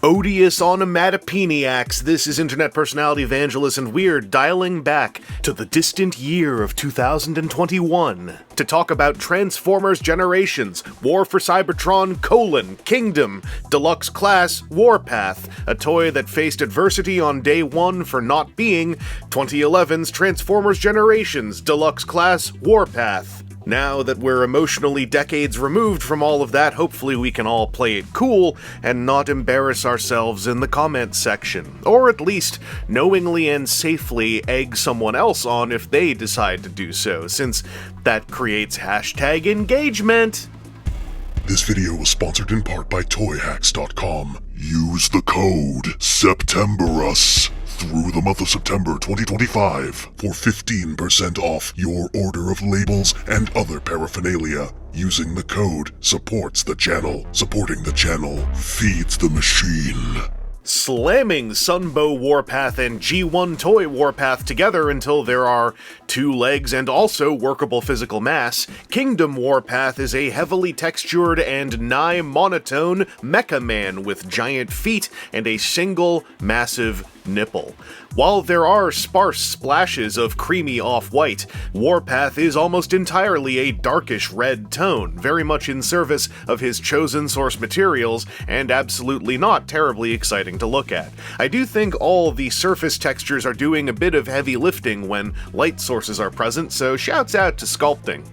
Odious onomatopeniacs, this is internet personality Vangelus, and we're dialing back to the distant year of 2021 to talk about Transformers Generations, War for Cybertron: Kingdom, Deluxe Class Warpath, a toy that faced adversity on day one for not being 2011's Transformers Generations, Deluxe Class Warpath. Now that we're emotionally decades removed from all of that, hopefully we can all play it cool and not embarrass ourselves in the comments section. Or at least knowingly and safely egg someone else on if they decide to do so, since that creates hashtag engagement. This video was sponsored in part by ToyHacks.com. Use the code SEPTEMBERUS through the month of September 2025 for 15% off your order of labels and other paraphernalia. Using the code supports the channel. Supporting the channel feeds the machine. Slamming Sunbow Warpath and G1 Toy Warpath together until there are two legs and also workable physical mass, Kingdom Warpath is a heavily textured and nigh monotone Mecha Man with giant feet and a single massive nipple. While there are sparse splashes of creamy off-white, Warpath is almost entirely a darkish red tone, very much in service of his chosen source materials, and absolutely not terribly exciting to look at. I do think all the surface textures are doing a bit of heavy lifting when light sources are present, so shouts out to sculpting.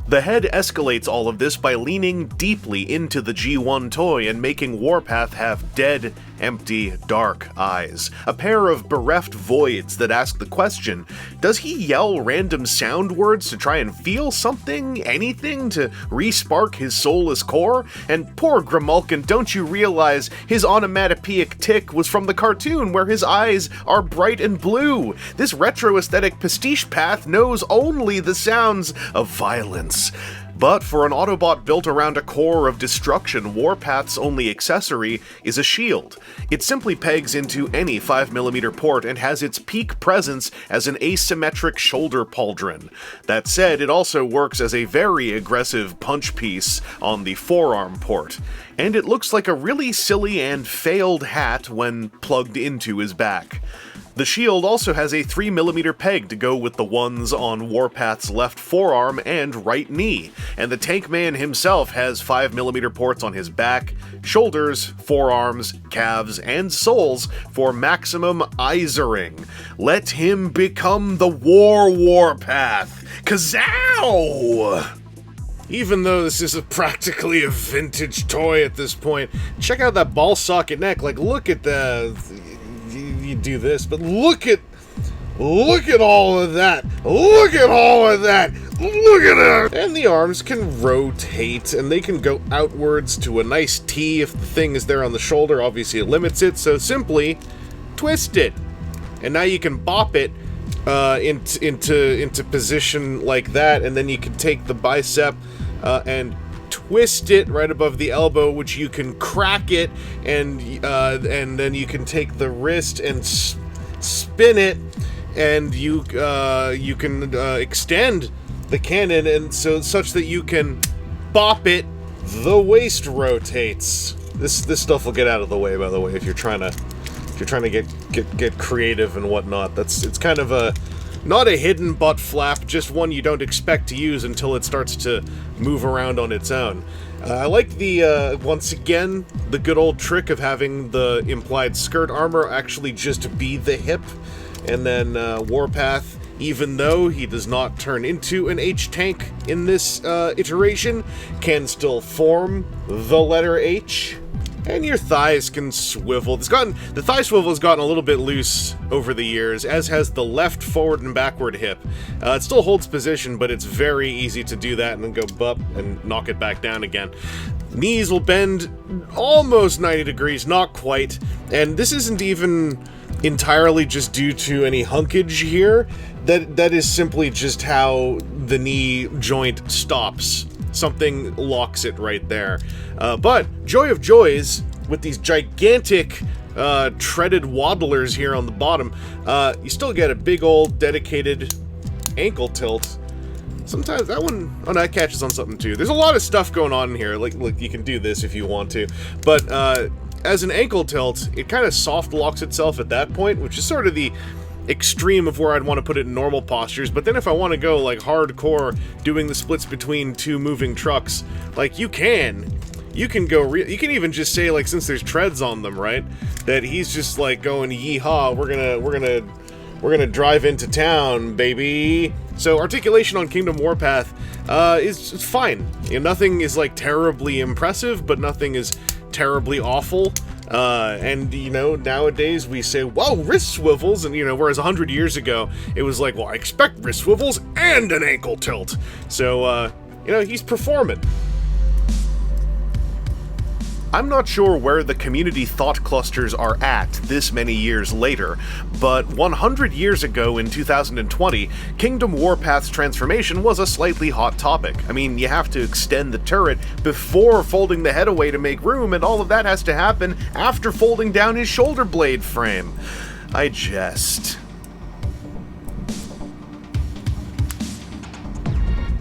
The head escalates all of this by leaning deeply into the G1 toy and making Warpath have dead, empty, dark eyes. A pair of bereft voids that ask the question, does he yell random sound words to try and feel something, anything, to re-spark his soulless core? And poor Grimalkin, don't you realize his onomatopoeic tick was from the cartoon where his eyes are bright and blue? This retro-aesthetic pastiche path knows only the sounds of violence. But for an Autobot built around a core of destruction, Warpath's only accessory is a shield. It simply pegs into any 5mm port and has its peak presence as an asymmetric shoulder pauldron. That said, it also works as a very aggressive punch piece on the forearm port, and it looks like a really silly and failed hat when plugged into his back. The shield also has a 3mm peg to go with the ones on Warpath's left forearm and right knee, and the Tank Man himself has 5mm ports on his back, shoulders, forearms, calves, and soles for maximum eisering. Let him become the Warpath! Kazow! Even though this is practically a vintage toy at this point, check out that ball socket neck. Like, look at the... You do this, but look at all of that. Look at all of that. Look at it. And the arms can rotate, and they can go outwards to a nice T if the thing is there on the shoulder. Obviously, it limits it, so simply twist it, and now you can bop it into position like that, and then you can take the bicep and twist it right above the elbow, which you can crack it, and then you can take the wrist and spin it, and you can extend the cannon, and so such that you can bop it. The waist rotates. This stuff will get out of the way, by the way, if you're trying to get creative and whatnot. It's kind of a not a hidden butt flap, just one you don't expect to use until it starts to move around on its own. I like the, once again, the good old trick of having the implied skirt armor actually just be the hip, and then Warpath, even though he does not turn into an H-Tank in this iteration, can still form the letter H. And your thighs can swivel. The thigh swivel has gotten a little bit loose over the years, as has the left forward and backward hip. It still holds position, but it's very easy to do that and then go bup and knock it back down again. Knees will bend almost 90 degrees, not quite. And this isn't even entirely just due to any hunkage here. That is simply just how the knee joint stops. Something locks it right there. But joy of joys, with these gigantic treaded waddlers here on the bottom, you still get a big old dedicated ankle tilt. Sometimes that one, oh no, that catches on something too. There's a lot of stuff going on in here. Like you can do this if you want to, but As an ankle tilt, it kind of soft locks itself at that point, which is sort of the extreme of where I'd want to put it in normal postures. But then if I want to go like hardcore doing the splits between two moving trucks, like you can go you can even just say, like, since there's treads on them, right, that he's just like going yeehaw, we're gonna drive into town, baby. So Articulation on Kingdom Warpath is fine. You know, nothing is like terribly impressive, but nothing is terribly awful. And, you know, nowadays we say, whoa, wrist swivels, and, you know, whereas 100 years ago, it was like, well, I expect wrist swivels and an ankle tilt. So, you know, he's performing. I'm not sure where the community thought clusters are at this many years later, but 100 years ago in 2020, Kingdom Warpath's transformation was a slightly hot topic. I mean, you have to extend the turret before folding the head away to make room, and all of that has to happen after folding down his shoulder blade frame. I jest.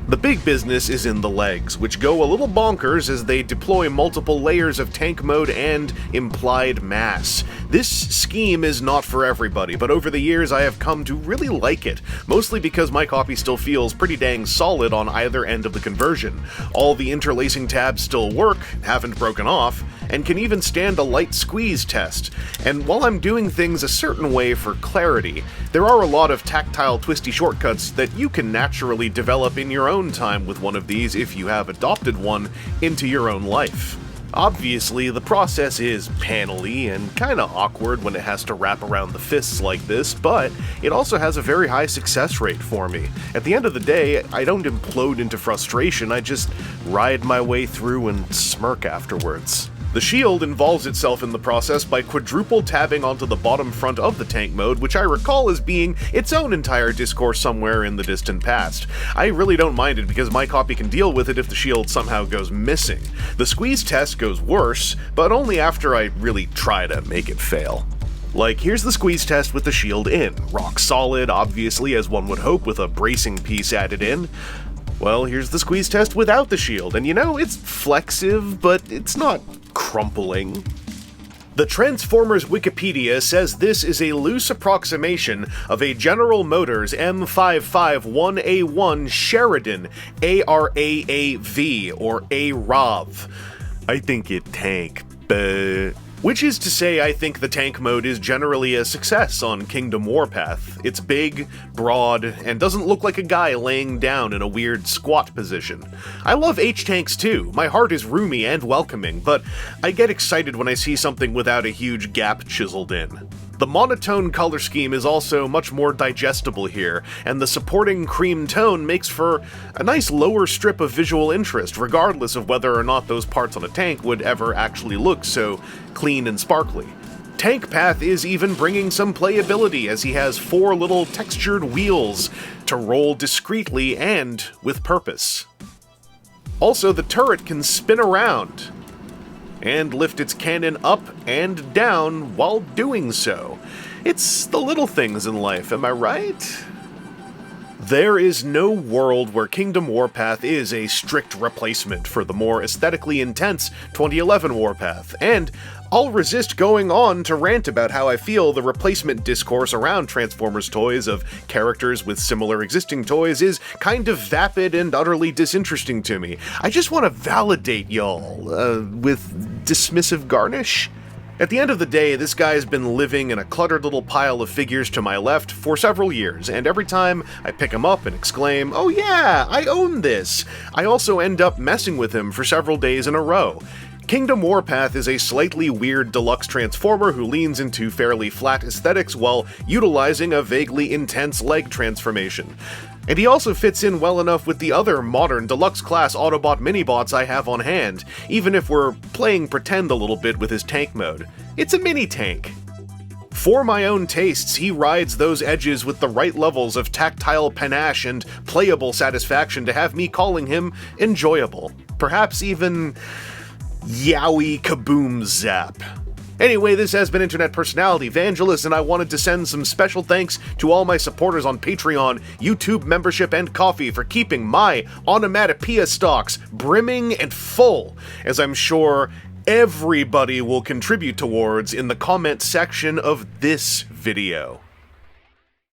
The big business is in the legs, which go a little bonkers as they deploy multiple layers of tank mode and implied mass. This scheme is not for everybody, but over the years I have come to really like it, mostly because my copy still feels pretty dang solid on either end of the conversion. All the interlacing tabs still work, haven't broken off, and can even stand a light squeeze test. And while I'm doing things a certain way for clarity, there are a lot of tactile twisty shortcuts that you can naturally develop in your own time with one of these if you have adopted one into your own life. Obviously, the process is panel-y and kinda awkward when it has to wrap around the fists like this, but it also has a very high success rate for me. At the end of the day, I don't implode into frustration, I just ride my way through and smirk afterwards. The shield involves itself in the process by quadruple tabbing onto the bottom front of the tank mode, which I recall as being its own entire discourse somewhere in the distant past. I really don't mind it because my copy can deal with it if the shield somehow goes missing. The squeeze test goes worse, but only after I really try to make it fail. Like, here's the squeeze test with the shield in. Rock solid, obviously, as one would hope with a bracing piece added in. Well, here's the squeeze test without the shield, and you know, it's flexive, but it's not crumpling. The Transformers Wikipedia says this is a loose approximation of a General Motors M551A1 Sheridan ARAAV, or ARAV. I think it tank, but... Which is to say, I think the tank mode is generally a success on Kingdom Warpath. It's big, broad, and doesn't look like a guy laying down in a weird squat position. I love H-tanks too, my heart is roomy and welcoming, but I get excited when I see something without a huge gap chiseled in. The monotone color scheme is also much more digestible here, and the supporting cream tone makes for a nice lower strip of visual interest, regardless of whether or not those parts on a tank would ever actually look so clean and sparkly. Tank Path is even bringing some playability, as he has 4 little textured wheels to roll discreetly and with purpose. Also, the turret can spin around and lift its cannon up and down while doing so. It's the little things in life, am I right? There is no world where Kingdom Warpath is a strict replacement for the more aesthetically intense 2011 Warpath, and I'll resist going on to rant about how I feel the replacement discourse around Transformers toys of characters with similar existing toys is kind of vapid and utterly disinteresting to me. I just want to validate y'all, with dismissive garnish. At the end of the day, this guy's been living in a cluttered little pile of figures to my left for several years, and every time I pick him up and exclaim, "Oh yeah, I own this!" I also end up messing with him for several days in a row. Kingdom Warpath is a slightly weird deluxe transformer who leans into fairly flat aesthetics while utilizing a vaguely intense leg transformation. And he also fits in well enough with the other modern deluxe-class Autobot mini-bots I have on hand, even if we're playing pretend a little bit with his tank mode. It's a mini-tank. For my own tastes, he rides those edges with the right levels of tactile panache and playable satisfaction to have me calling him enjoyable. Perhaps even yowie kaboom zap. Anyway, this has been Internet Personality Vangelus, and I wanted to send some special thanks to all my supporters on Patreon, YouTube membership, and Ko-fi for keeping my onomatopoeia stocks brimming and full, as I'm sure everybody will contribute towards in the comment section of this video.